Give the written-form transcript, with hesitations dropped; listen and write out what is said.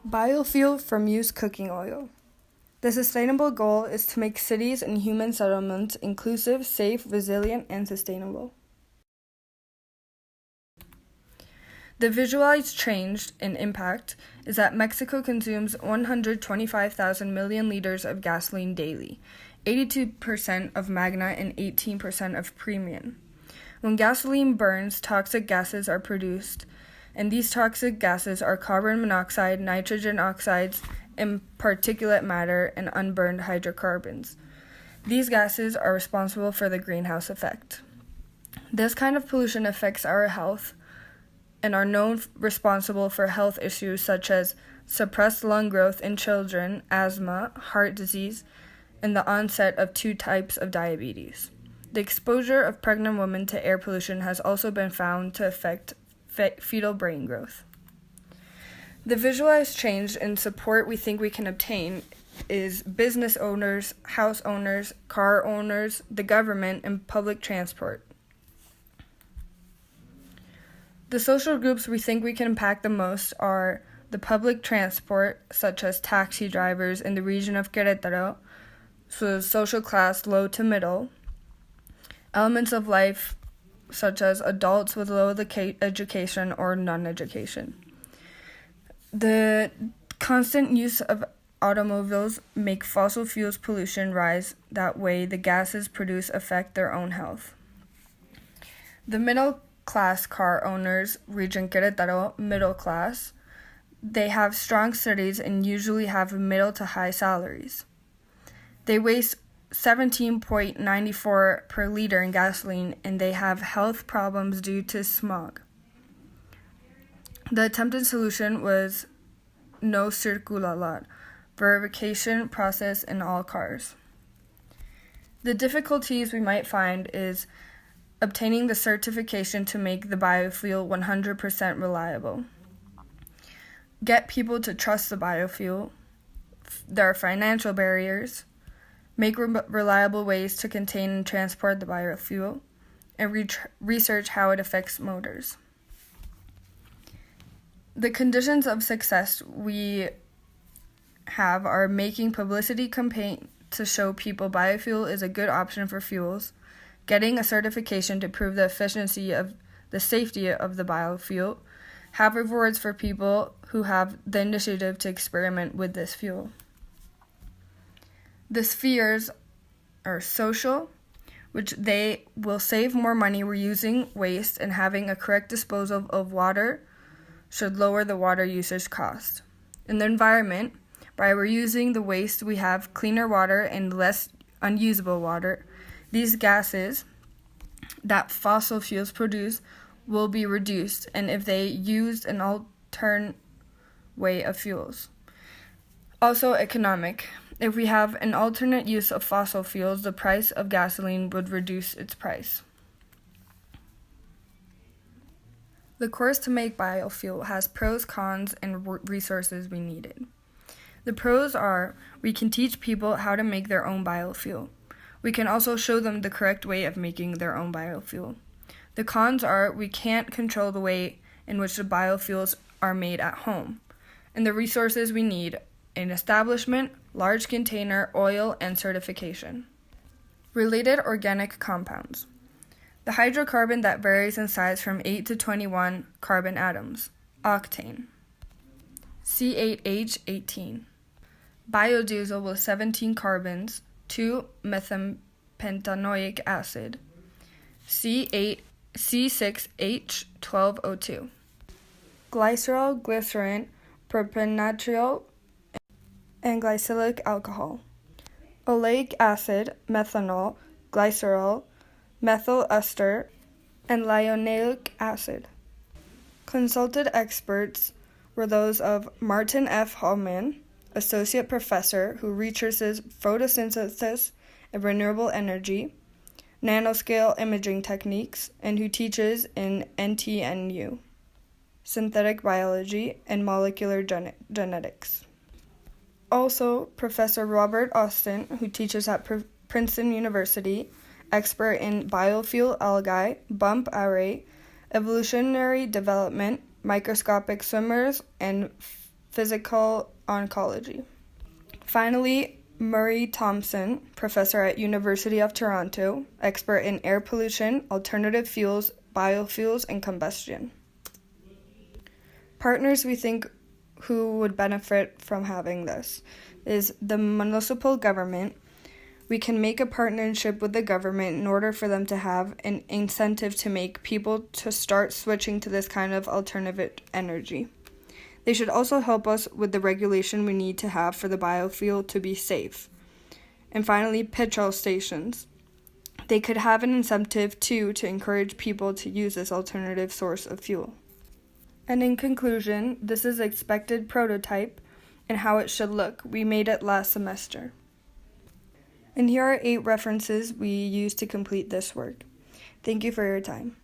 Biofuel from used cooking oil. The sustainable goal is to make cities and human settlements inclusive, safe, resilient, and sustainable. The visualized change in impact is that Mexico consumes 125,000 million liters of gasoline daily, 82% of magna and 18% of premium. When gasoline burns, toxic gases are produced, and these toxic gases are carbon monoxide, nitrogen oxides, and particulate matter and unburned hydrocarbons. These gases are responsible for the greenhouse effect. This kind of pollution affects our health and are known responsible for health issues such as suppressed lung growth in children, asthma, heart disease, and the onset of 2 types of diabetes. The exposure of pregnant women to air pollution has also been found to affect fetal brain growth. The visualized change in support we think we can obtain is business owners, house owners, car owners, the government, and public transport. The social groups we think we can impact the most are the public transport, such as taxi drivers in the region of Querétaro, so social class low to middle, elements of life, such as adults with low education or non-education. The constant use of automobiles make fossil fuels pollution rise. That way, the gases produced affect their own health. The middle-class car owners, region Querétaro, middle class, they have strong studies and usually have middle to high salaries. They waste 17.94 per liter in gasoline, and they have health problems due to smog. The attempted solution was no circular verification process in all cars. The difficulties we might find is obtaining the certification to make the biofuel 100% reliable. Get people to trust the biofuel. There are financial barriers. Make reliable ways to contain and transport the biofuel, and research how it affects motors. The conditions of success we have are making publicity campaign to show people biofuel is a good option for fuels, getting a certification to prove the efficiency of the safety of the biofuel, have rewards for people who have the initiative to experiment with this fuel. The spheres are social, which they will save more money reusing waste, and having a correct disposal of water should lower the water usage cost. In the environment, by reusing the waste, we have cleaner water and less unusable water. These gases that fossil fuels produce will be reduced, and if they used an alternate way of fuels. Also economic. If we have an alternate use of fossil fuels, the price of gasoline would reduce its price. The course to make biofuel has pros, cons, and resources we needed. The pros are we can teach people how to make their own biofuel. We can also show them the correct way of making their own biofuel. The cons are we can't control the way in which the biofuels are made at home. And the resources we need: an establishment, large container, oil, and certification. Related organic compounds. The hydrocarbon that varies in size from 8 to 21 carbon atoms, octane. C8H18. Biodiesel with 17 carbons, 2-methylpentanoic acid. C6H12O2. Glycerol, glycerin, propanediol, and glycolic alcohol. Oleic acid, methanol, glycerol, methyl ester, and linoleic acid. Consulted experts were those of Martin F. Hallman, associate professor who researches photosynthesis and renewable energy, nanoscale imaging techniques, and who teaches in NTNU, synthetic biology, and molecular genetics. Also, Professor Robert Austin, who teaches at Princeton University, expert in biofuel algae, bump array, evolutionary development, microscopic swimmers, and physical oncology. Finally, Murray Thompson, professor at University of Toronto, expert in air pollution, alternative fuels, biofuels, and combustion. Partners we think who would benefit from having this is the municipal government. We can make a partnership with the government in order for them to have an incentive to make people to start switching to this kind of alternative energy. They should also help us with the regulation we need to have for the biofuel to be safe. And finally, petrol stations. They could have an incentive too to encourage people to use this alternative source of fuel. And in conclusion, this is expected prototype and how it should look. We made it last semester. And here are 8 references we used to complete this work. Thank you for your time.